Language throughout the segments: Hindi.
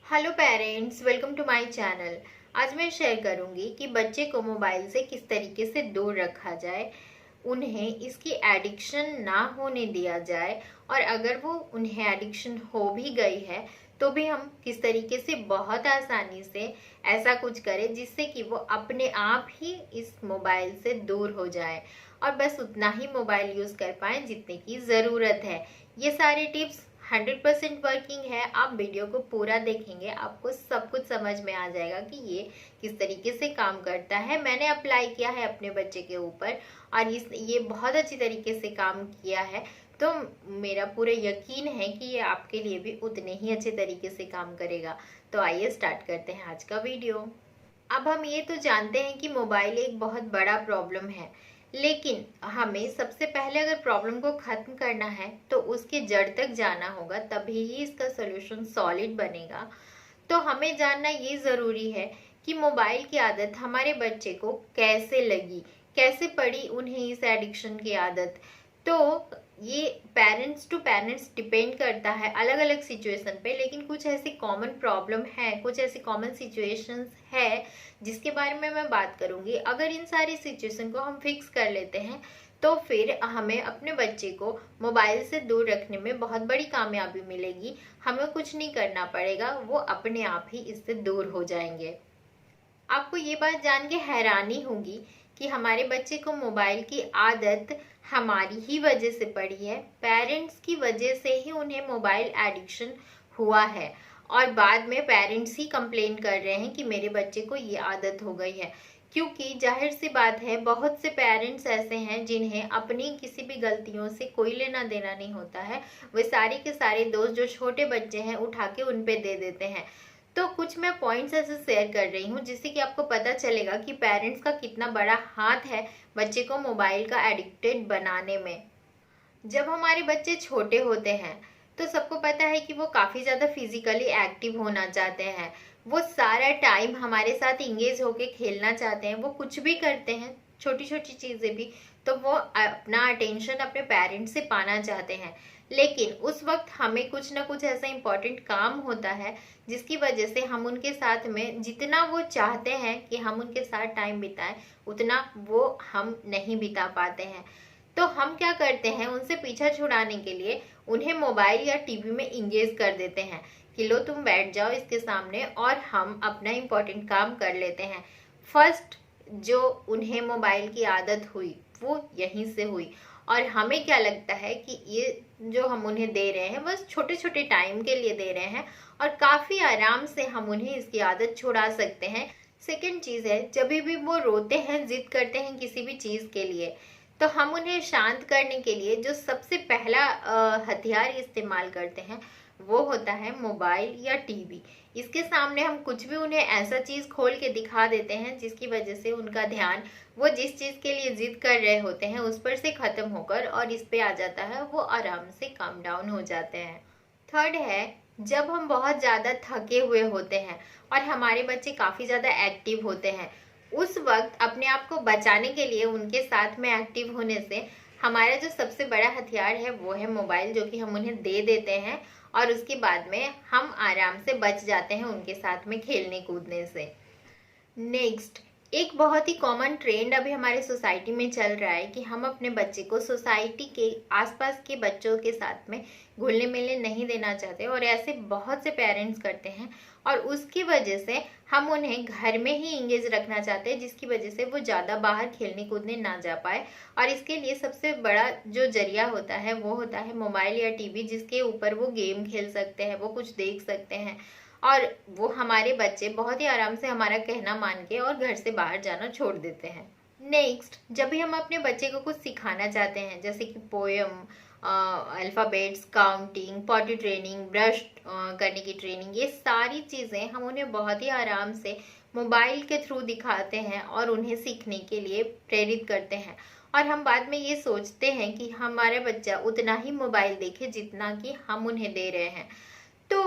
Hello parents, welcome to my channel. आज मैं शेयर करूंगी कि बच्चे को मोबाइल से किस तरीके से दूर रखा जाए, उन्हें इसकी एडिक्शन ना होने दिया जाए, और अगर वो उन्हें एडिक्शन हो भी गई है तो भी हम किस तरीके से बहुत आसानी से ऐसा कुछ करें जिससे कि वो अपने आप ही इस मोबाइल से दूर हो जाए और बस उतना ही मोबाइल यूज कर पाए जितने की ज़रूरत है। ये सारे टिप्स 100% वर्किंग है। आप वीडियो को पूरा देखेंगे, आपको सब कुछ समझ में आ जाएगा कि ये किस तरीके से काम करता है। मैंने अप्लाई किया है अपने बच्चे के ऊपर और ये बहुत अच्छी तरीके से काम किया है, तो मेरा पूरा यकीन है कि ये आपके लिए भी उतने ही अच्छे तरीके से काम करेगा। तो आइए स्टार्ट करते हैं आज का वीडियो। अब हम ये तो जानते हैं कि मोबाइल एक बहुत बड़ा प्रॉब्लम है, लेकिन हमें सबसे पहले अगर प्रॉब्लम को खत्म करना है तो उसके जड़ तक जाना होगा, तभी ही इसका सोल्यूशन सॉलिड बनेगा। तो हमें जानना ये ज़रूरी है कि मोबाइल की आदत हमारे बच्चे को कैसे लगी, कैसे पड़ी उन्हें इस एडिक्शन की आदत। तो ये पेरेंट्स टू पेरेंट्स डिपेंड करता है अलग अलग सिचुएशन पे, लेकिन कुछ ऐसी कॉमन प्रॉब्लम है, कुछ ऐसी कॉमन सिचुएशंस है जिसके बारे में मैं बात करूंगी। अगर इन सारी सिचुएशन को हम फिक्स कर लेते हैं तो फिर हमें अपने बच्चे को मोबाइल से दूर रखने में बहुत बड़ी कामयाबी मिलेगी। हमें कुछ नहीं करना पड़ेगा, वो अपने आप ही इससे दूर हो जाएंगे। आपको ये बात जान के हैरानी होगी कि हमारे बच्चे को मोबाइल की आदत हमारी ही वजह से पड़ी है, पेरेंट्स की वजह से ही उन्हें मोबाइल एडिक्शन हुआ है। और बाद में पेरेंट्स ही कंप्लेन कर रहे हैं कि मेरे बच्चे को ये आदत हो गई है, क्योंकि जाहिर सी बात है बहुत से पेरेंट्स ऐसे हैं जिन्हें अपनी किसी भी गलतियों से कोई लेना देना नहीं होता है। वे सारे के सारे दोष जो छोटे बच्चे हैं उठा के उन पे दे देते हैं। तो कुछ मैं पॉइंट्स ऐसे शेयर कर रही हूँ जिससे कि आपको पता चलेगा कि पेरेंट्स का कितना बड़ा हाथ है बच्चे को मोबाइल का एडिक्टेड बनाने में। जब हमारे बच्चे छोटे होते हैं तो सबको पता है कि वो काफ़ी ज़्यादा फिजिकली एक्टिव होना चाहते हैं, वो सारा टाइम हमारे साथ इंगेज होके खेलना चाहते हैं, वो कुछ भी करते हैं, छोटी छोटी चीज़ें भी, तो वो अपना अटेंशन अपने पेरेंट्स से पाना चाहते हैं। लेकिन उस वक्त हमें कुछ ना कुछ ऐसा इम्पोर्टेंट काम होता है जिसकी वजह से हम उनके साथ में जितना वो चाहते हैं कि हम उनके साथ टाइम बिताएं, उतना वो हम नहीं बिता पाते हैं। तो हम क्या करते हैं, उनसे पीछा छुड़ाने के लिए उन्हें मोबाइल या टीवी में इंगेज कर देते हैं कि लो तुम बैठ जाओ इसके सामने और हम अपना इम्पोर्टेंट काम कर लेते हैं। फर्स्ट जो उन्हें मोबाइल की आदत हुई वो यहीं से हुई, और हमें क्या लगता है कि ये जो हम उन्हें दे रहे हैं बस छोटे छोटे टाइम के लिए दे रहे हैं और काफ़ी आराम से हम उन्हें इसकी आदत छुड़ा सकते हैं। सेकेंड चीज़ है, जब भी वो रोते हैं, जिद करते हैं किसी भी चीज़ के लिए, तो हम उन्हें शांत करने के लिए जो सबसे पहला हथियार इस्तेमाल करते हैं वो होता है मोबाइल या टीवी। इसके सामने हम कुछ भी उन्हें ऐसा चीज़ खोल के दिखा देते हैं जिसकी वजह से उनका ध्यान वो जिस चीज़ के लिए जिद कर रहे होते हैं उस पर से ख़त्म होकर और इस पे आ जाता है, वो आराम से काम डाउन हो जाते हैं। थर्ड है, जब हम बहुत ज़्यादा थके हुए होते हैं और हमारे बच्चे काफ़ी ज़्यादा एक्टिव होते हैं, उस वक्त अपने आप को बचाने के लिए उनके साथ में एक्टिव होने से हमारा जो सबसे बड़ा हथियार है वो है मोबाइल, जो कि हम उन्हें दे देते हैं और उसके बाद में हम आराम से बच जाते हैं उनके साथ में खेलने कूदने से। नेक्स्ट, एक बहुत ही कॉमन ट्रेंड अभी हमारे सोसाइटी में चल रहा है कि हम अपने बच्चे को सोसाइटी के आसपास के बच्चों के साथ में घुलने मिलने नहीं देना चाहते, और ऐसे बहुत से पेरेंट्स करते हैं और उसकी वजह से हम उन्हें घर में ही इंगेज रखना चाहते हैं, जिसकी वजह से वो ज़्यादा बाहर खेलने कूदने ना जा पाए। और इसके लिए सबसे बड़ा जो जरिया होता है वो होता है मोबाइल या टीवी, जिसके ऊपर वो गेम खेल सकते हैं, वो कुछ देख सकते हैं और वो हमारे बच्चे बहुत ही आराम से हमारा कहना मान के और घर से बाहर जाना छोड़ देते हैं। नेक्स्ट, जब भी हम अपने बच्चे को कुछ सिखाना चाहते हैं जैसे कि poem, alphabets, counting, potty training, brush करने की ट्रेनिंग, ये सारी चीज़ें हम उन्हें बहुत ही आराम से मोबाइल के थ्रू दिखाते हैं और उन्हें सीखने के लिए प्रेरित करते हैं। और हम बाद में ये सोचते हैं कि हमारा बच्चा उतना ही मोबाइल देखे जितना कि हम उन्हें दे रहे हैं। तो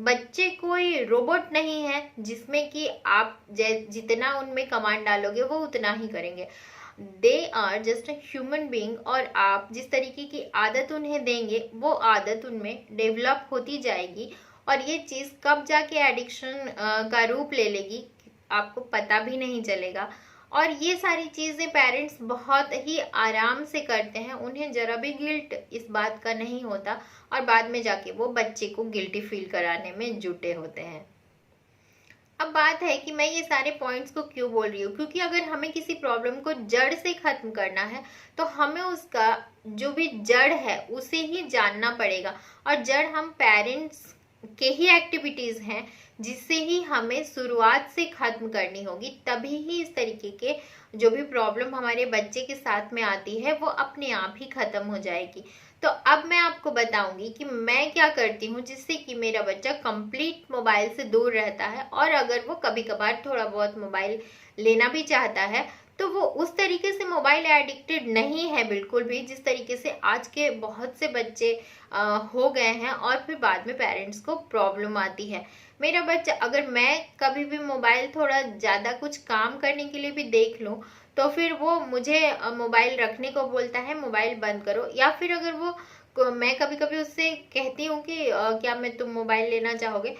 बच्चे कोई रोबोट नहीं है जिसमें कि आप जितना उनमें कमांड डालोगे वो उतना ही करेंगे। They are just a human being, और आप जिस तरीके की आदत उन्हें देंगे वो आदत उनमें डेवलप होती जाएगी और ये चीज़ कब जाके एडिक्शन का रूप ले लेगी आपको पता भी नहीं चलेगा। और ये सारी चीज़ें पेरेंट्स बहुत ही आराम से करते हैं, उन्हें जरा भी गिल्ट इस बात का नहीं होता और बाद में जाके वो बच्चे को गिल्टी फील कराने में जुटे होते हैं। अब बात है कि मैं ये सारे पॉइंट्स को क्यों बोल रही हूँ, क्योंकि अगर हमें किसी प्रॉब्लम को जड़ से खत्म करना है तो हमें उसका जो भी जड़ है उसे ही जानना पड़ेगा। और जड़ हम पेरेंट्स के ही एक्टिविटीज हैं जिससे ही हमें शुरुआत से खत्म करनी होगी, तभी ही इस तरीके के जो भी प्रॉब्लम हमारे बच्चे के साथ में आती है वो अपने आप ही खत्म हो जाएगी। तो अब मैं आपको बताऊंगी कि मैं क्या करती हूँ जिससे कि मेरा बच्चा कंप्लीट मोबाइल से दूर रहता है, और अगर वो कभी कभार थोड़ा बहुत मोबाइल लेना भी चाहता है तो वो उस तरीके से मोबाइल एडिक्टेड नहीं है बिल्कुल भी, जिस तरीके से आज के बहुत से बच्चे हो गए हैं और फिर बाद में पेरेंट्स को प्रॉब्लम आती है। मेरा बच्चा, अगर मैं कभी भी मोबाइल थोड़ा ज़्यादा कुछ काम करने के लिए भी देख लूँ तो फिर वो मुझे मोबाइल रखने को बोलता है, मोबाइल बंद करो। या फिर अगर मैं कभी कभी उससे कहती हूँ कि क्या मैं तुम मोबाइल लेना चाहोगे,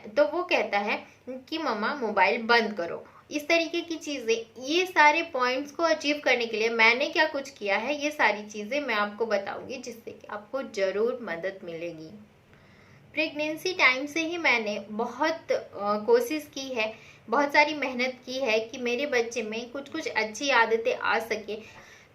तो वो कहता है कि मम्मा मोबाइल बंद करो। इस तरीके की चीज़ें, ये सारे पॉइंट्स को अचीव करने के लिए मैंने क्या कुछ किया है, ये सारी चीज़ें मैं आपको बताऊंगी जिससे कि आपको ज़रूर मदद मिलेगी। प्रेगनेंसी टाइम से ही मैंने बहुत कोशिश की है, बहुत सारी मेहनत की है कि मेरे बच्चे में कुछ कुछ अच्छी आदतें आ सके।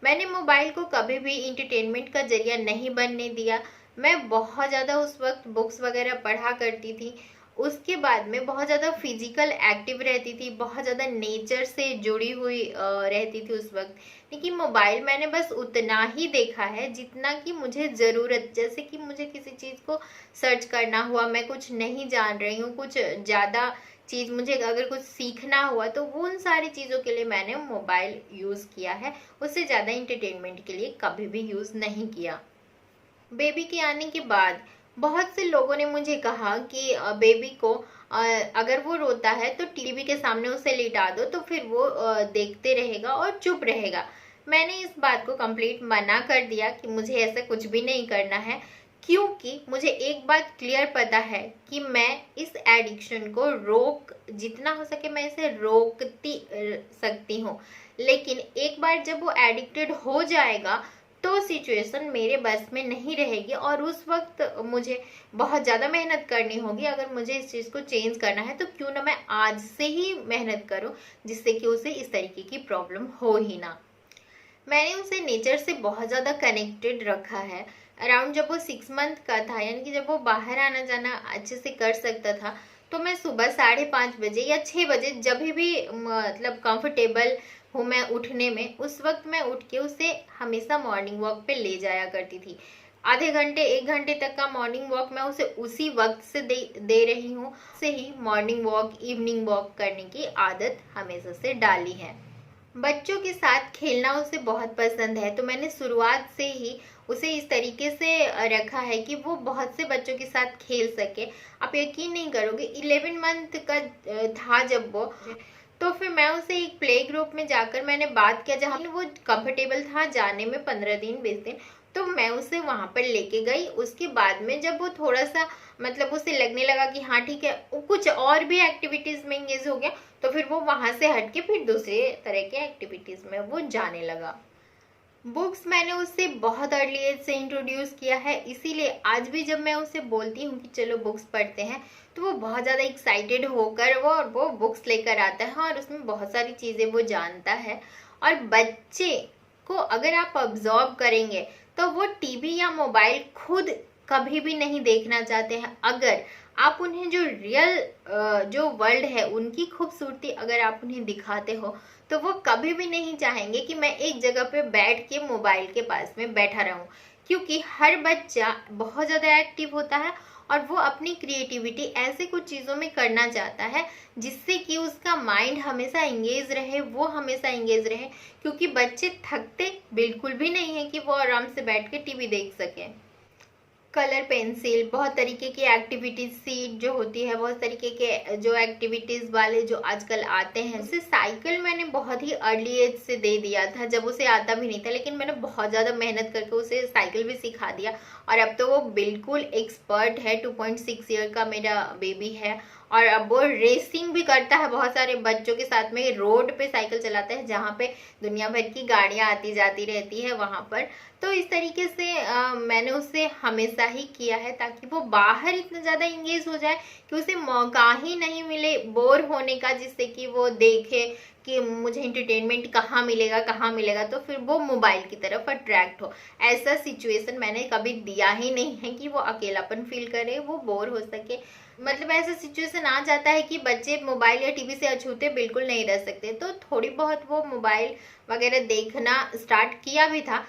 मैंने मोबाइल को कभी भी इंटरटेनमेंट का जरिया नहीं बनने दिया। मैं बहुत ज़्यादा उस वक्त बुक्स वगैरह पढ़ा करती थी। उसके बाद में बहुत ज़्यादा फिजिकल एक्टिव रहती थी, बहुत ज़्यादा नेचर से जुड़ी हुई रहती थी उस वक्त। लेकिन मोबाइल मैंने बस उतना ही देखा है जितना कि मुझे ज़रूरत, जैसे कि मुझे किसी चीज़ को सर्च करना हुआ, मैं कुछ नहीं जान रही हूँ, कुछ ज़्यादा चीज़ मुझे अगर कुछ सीखना हुआ तो वो उन सारी चीज़ों के लिए मैंने मोबाइल यूज़ किया है। उससे ज़्यादा इंटरटेनमेंट के लिए कभी भी यूज़ नहीं किया। बेबी के आने के बाद बहुत से लोगों ने मुझे कहा कि बेबी को अगर वो रोता है तो टीवी के सामने उसे लिटा दो तो फिर वो देखते रहेगा और चुप रहेगा। मैंने इस बात को कंप्लीट मना कर दिया कि मुझे ऐसा कुछ भी नहीं करना है, क्योंकि मुझे एक बात क्लियर पता है कि मैं इस एडिक्शन को जितना हो सके मैं इसे रोकती सकती हूँ। लेकिन एक बार जब वो एडिक्टेड हो जाएगा तो सिचुएशन मेरे बस में नहीं रहेगी और उस वक्त मुझे बहुत ज़्यादा मेहनत करनी होगी। अगर मुझे इस चीज़ को चेंज करना है तो क्यों ना मैं आज से ही मेहनत करूं, जिससे कि उसे इस तरीके की प्रॉब्लम हो ही ना। मैंने उसे नेचर से बहुत ज़्यादा कनेक्टेड रखा है। अराउंड जब वो 6 मंथ का था, यानी कि जब वो बाहर आना जाना अच्छे से कर सकता था, तो मैं सुबह 5:30 बजे या 6 बजे जब भी मतलब कंफर्टेबल हूँ मैं उठने में, उस वक्त मैं उठ के उसे हमेशा मॉर्निंग वॉक पे ले जाया करती थी। आधे घंटे 1 घंटे तक का मॉर्निंग वॉक मैं उसे उसी वक्त से दे रही हूँ। से ही मॉर्निंग वॉक, इवनिंग वॉक करने की आदत हमेशा से डाली है। बच्चों के साथ खेलना उसे बहुत पसंद है, तो मैंने शुरुआत से ही उसे इस तरीके से रखा है कि वो बहुत से बच्चों के साथ खेल सके। आप यकीन नहीं करोगे, 11 मंथ का था जब वो, तो फिर मैं उसे एक प्ले ग्रुप में जाकर मैंने बात किया जहाँ वो कंफर्टेबल था जाने में 15 दिन 20 दिन, तो मैं उसे वहां पर लेके गई। उसके बाद में जब वो थोड़ा सा मतलब उसे लगने लगा कि हाँ ठीक है, वो कुछ और भी एक्टिविटीज में एंगेज हो गया, तो फिर वो वहां से हट के फिर दूसरे तरह के एक्टिविटीज में वो जाने लगा। बुक्स मैंने उससे बहुत अर्ली एज से इंट्रोड्यूस किया है, इसीलिए आज भी जब मैं उसे बोलती हूँ कि चलो बुक्स पढ़ते हैं तो वो बहुत ज़्यादा एक्साइटेड होकर वो बुक्स लेकर आता है और उसमें बहुत सारी चीज़ें वो जानता है। और बच्चे को अगर आप ऑब्जर्व करेंगे तो वो टीवी या मोबाइल खुद कभी भी नहीं देखना चाहते हैं। अगर आप उन्हें जो रियल जो वर्ल्ड है उनकी खूबसूरती अगर आप उन्हें दिखाते हो तो वो कभी भी नहीं चाहेंगे कि मैं एक जगह पे बैठ के मोबाइल के पास में बैठा रहूं, क्योंकि हर बच्चा बहुत ज़्यादा एक्टिव होता है और वो अपनी क्रिएटिविटी ऐसे कुछ चीज़ों में करना चाहता है जिससे कि उसका माइंड हमेशा एंगेज रहे, वो हमेशा एंगेज रहे। क्योंकि बच्चे थकते बिल्कुल भी नहीं है कि वो आराम से बैठ के टीवी देख सकें। कलर पेंसिल, बहुत तरीके की एक्टिविटीज सीट जो होती है, बहुत तरीके के जो एक्टिविटीज वाले जो आजकल आते हैं। उसे साइकिल मैंने बहुत ही अर्ली एज से दे दिया था, जब उसे आता भी नहीं था, लेकिन मैंने बहुत ज़्यादा मेहनत करके उसे साइकिल भी सिखा दिया और अब तो वो बिल्कुल एक्सपर्ट है। 2.6 ईयर का मेरा बेबी है और अब वो रेसिंग भी करता है बहुत सारे बच्चों के साथ में। रोड पे साइकिल चलाता है जहाँ पे दुनिया भर की गाड़ियाँ आती जाती रहती है वहाँ पर। तो इस तरीके से मैंने उससे हमेशा ही किया है ताकि वो बाहर इतना ज़्यादा इंगेज हो जाए कि उसे मौका ही नहीं मिले बोर होने का, जिससे कि वो देखे कि मुझे एंटरटेनमेंट कहाँ मिलेगा, तो फिर वो मोबाइल की तरफ अट्रैक्ट हो। ऐसा सिचुएशन मैंने कभी दिया ही नहीं है कि वो अकेलापन फील करे, वो बोर हो सके। मतलब ऐसा सिचुएशन आ जाता है कि बच्चे मोबाइल या टीवी से अछूते बिल्कुल नहीं रह सकते, तो थोड़ी बहुत वो मोबाइल वगैरह देखना स्टार्ट किया भी था।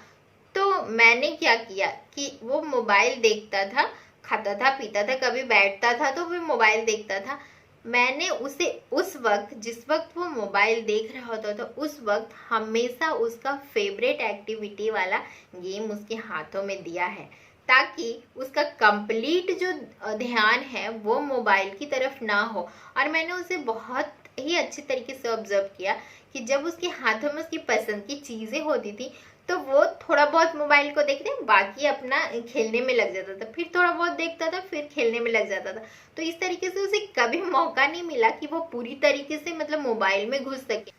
तो मैंने क्या किया कि वो मोबाइल देखता था, खाता था, पीता था, कभी बैठता था तो फिर मोबाइल देखता था। मैंने उसे उस वक्त, जिस वक्त वो मोबाइल देख रहा होता था, उस वक्त हमेशा उसका फेवरेट एक्टिविटी वाला गेम उसके हाथों में दिया है, ताकि उसका कंप्लीट जो ध्यान है वो मोबाइल की तरफ ना हो। और मैंने उसे बहुत ही अच्छे तरीके से ऑब्जर्व किया कि जब उसके हाथों में उसकी पसंद की चीजें होती थी तो वो थोड़ा बहुत मोबाइल को देखते, बाकी अपना खेलने में लग जाता था, फिर थोड़ा बहुत देखता था, फिर खेलने में लग जाता था। तो इस तरीके से उसे कभी मौका नहीं मिला कि वो पूरी तरीके से मतलब मोबाइल में घुस सके।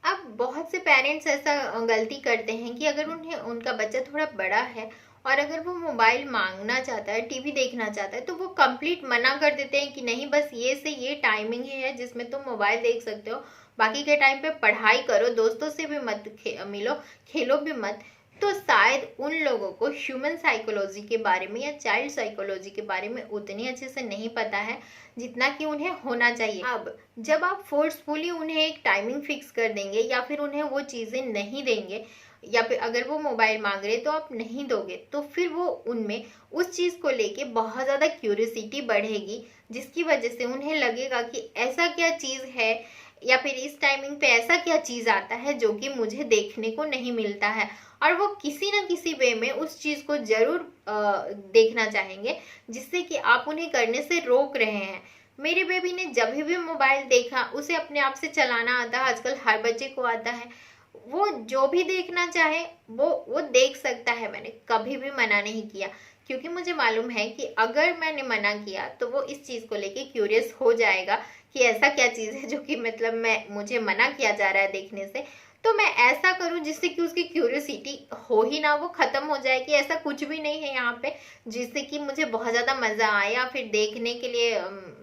अब बहुत से पेरेंट्स ऐसा गलती करते हैं कि अगर उनका बच्चा थोड़ा बड़ा है और अगर वो मोबाइल मांगना चाहता है, टीवी देखना चाहता है, तो वो कंप्लीट मना कर देते हैं कि नहीं, बस ये से ये टाइमिंग ही है जिसमें तुम मोबाइल देख सकते हो, बाकी के टाइम पे पढ़ाई करो, दोस्तों से भी मत मिलो, खेलो भी मत। तो शायद उन लोगों को ह्यूमन साइकोलॉजी के बारे में या चाइल्ड साइकोलॉजी के बारे में उतनी अच्छे से नहीं पता है जितना कि उन्हें होना चाहिए। अब जब आप फोर्सफुली उन्हें एक टाइमिंग फिक्स कर देंगे या फिर उन्हें वो चीज़ें नहीं देंगे, या फिर अगर वो मोबाइल मांग रहे तो आप नहीं दोगे, तो फिर वो उनमें उस चीज़ को लेके बहुत ज़्यादा क्यूरियोसिटी बढ़ेगी, जिसकी वजह से उन्हें लगेगा कि ऐसा क्या चीज़ है या फिर इस टाइमिंग पे ऐसा क्या चीज़ आता है जो कि मुझे देखने को नहीं मिलता है, और वो किसी न किसी वे में उस चीज़ को जरूर देखना चाहेंगे, जिससे कि आप उन्हें करने से रोक रहे हैं। मेरे बेबी ने जब भी मोबाइल देखा, उसे अपने आप से चलाना आता है, आजकल हर बच्चे को आता है, वो जो भी देखना चाहे वो देख सकता है। मैंने कभी भी मना नहीं किया, क्योंकि मुझे मालूम है कि अगर मैंने मना किया तो वो इस चीज़ को लेके क्यूरियस हो जाएगा कि ऐसा क्या चीज़ है जो कि मतलब मुझे मना किया जा रहा है देखने से। तो मैं ऐसा करूं जिससे कि उसकी क्यूरियोसिटी हो ही ना, वो खत्म हो जाए कि ऐसा कुछ भी नहीं है यहाँ पे जिससे कि मुझे बहुत ज़्यादा मज़ा आए या फिर देखने के लिए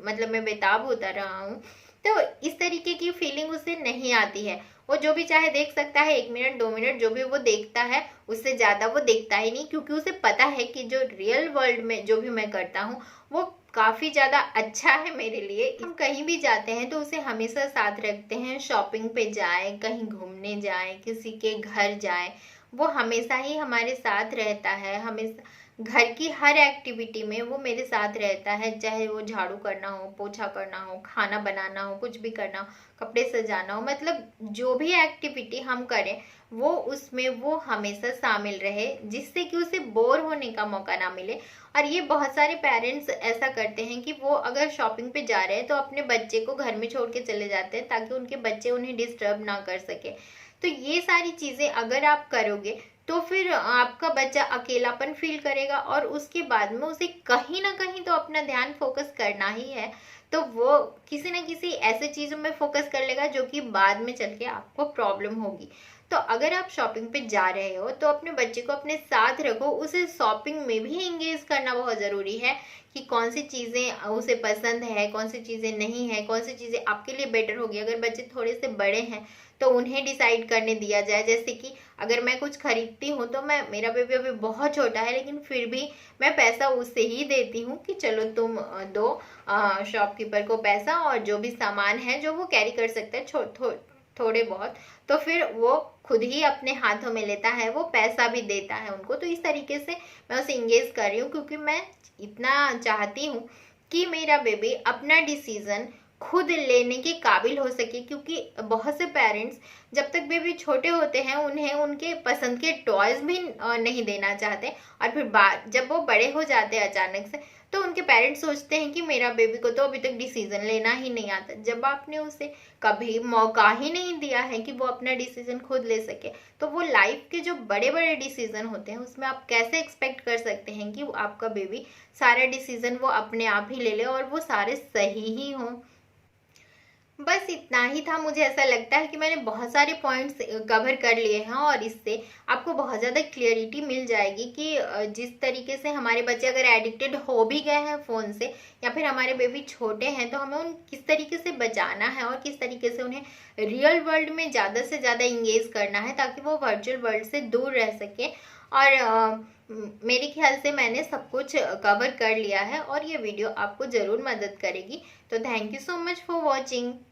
मतलब मैं बेताब होता रहा हूँ। तो इस तरीके की फीलिंग उसे नहीं आती है। वो जो भी चाहे देख सकता है, 1 मिनट 2 मिनट जो भी वो देखता है, उससे ज़्यादा वो देखता ही नहीं, क्योंकि उसे पता है कि जो रियल वर्ल्ड में जो भी मैं करता हूँ वो काफ़ी ज़्यादा अच्छा है मेरे लिए। हम कहीं भी जाते हैं तो उसे हमेशा साथ रखते हैं, शॉपिंग पे जाए, कहीं घूमने जाए, किसी के घर जाए, वो हमेशा ही हमारे साथ रहता है। हमेशा घर की हर एक्टिविटी में वो मेरे साथ रहता है, चाहे वो झाड़ू करना हो, पोछा करना हो, खाना बनाना हो, कुछ भी करना हो, कपड़े सजाना हो, मतलब जो भी एक्टिविटी हम करें वो उसमें वो हमेशा शामिल रहे, जिससे कि उसे बोर होने का मौका ना मिले। और ये बहुत सारे पेरेंट्स ऐसा करते हैं कि वो अगर शॉपिंग पे जा रहे हैं तो अपने बच्चे को घर में छोड़ के चले जाते हैं ताकि उनके बच्चे उन्हें डिस्टर्ब ना कर सके। तो ये सारी चीज़ें अगर आप करोगे तो फिर आपका बच्चा अकेलापन फील करेगा और उसके बाद में उसे कहीं ना कहीं तो अपना ध्यान फोकस करना ही है, तो वो किसी न किसी ऐसे चीज़ों में फोकस कर लेगा जो कि बाद में चल के आपको प्रॉब्लम होगी। तो अगर आप शॉपिंग पे जा रहे हो तो अपने बच्चे को अपने साथ रखो, उसे शॉपिंग में भी एंगेज करना बहुत ज़रूरी है कि कौन सी चीज़ें उसे पसंद है, कौन सी चीज़ें नहीं है, कौन सी चीज़ें आपके लिए बेटर होगी। अगर बच्चे थोड़े से बड़े हैं तो उन्हें डिसाइड करने दिया जाए। जैसे कि अगर मैं कुछ खरीदती हूँ तो मेरा बेबी अभी बहुत छोटा है, लेकिन फिर भी मैं पैसा उससे ही देती हूँ कि चलो तुम दो शॉपकीपर को पैसा, और जो भी सामान है जो वो कैरी कर सकता है थोड़े बहुत, तो फिर वो खुद ही अपने हाथों में लेता है, वो पैसा भी देता है उनको। तो इस तरीके से मैं उसे इंगेज कर रही हूँ, क्योंकि मैं इतना चाहती हूँ कि मेरा बेबी अपना डिसीजन खुद लेने के काबिल हो सके, क्योंकि बहुत से पेरेंट्स जब तक बेबी छोटे होते हैं उन्हें उनके पसंद के टॉयज भी नहीं देना चाहते, और फिर जब वो बड़े हो जाते हैं अचानक से, तो उनके पेरेंट्स सोचते हैं कि मेरा बेबी को तो अभी तक डिसीजन लेना ही नहीं आता, जब आपने उसे कभी मौका ही नहीं दिया है कि वो अपना डिसीजन खुद ले सके। तो वो लाइफ के जो बड़े बड़े डिसीजन होते हैं उसमें आप कैसे एक्सपेक्ट कर सकते हैं कि आपका बेबी सारे डिसीजन वो अपने आप ही ले ले और वो सारे सही ही हों। बस इतना ही था। मुझे ऐसा लगता है कि मैंने बहुत सारे पॉइंट्स कवर कर लिए हैं और इससे आपको बहुत ज़्यादा क्लियरिटी मिल जाएगी कि जिस तरीके से हमारे बच्चे अगर एडिक्टेड हो भी गए हैं फ़ोन से, या फिर हमारे बेबी छोटे हैं, तो हमें उन किस तरीके से बचाना है और किस तरीके से उन्हें रियल वर्ल्ड में ज़्यादा से ज़्यादा इंगेज करना है ताकि वो वर्चुअल वर्ल्ड से दूर रह सके। और मेरे ख्याल से मैंने सब कुछ कवर कर लिया है और ये वीडियो आपको ज़रूर मदद करेगी। तो thank you so much for watching.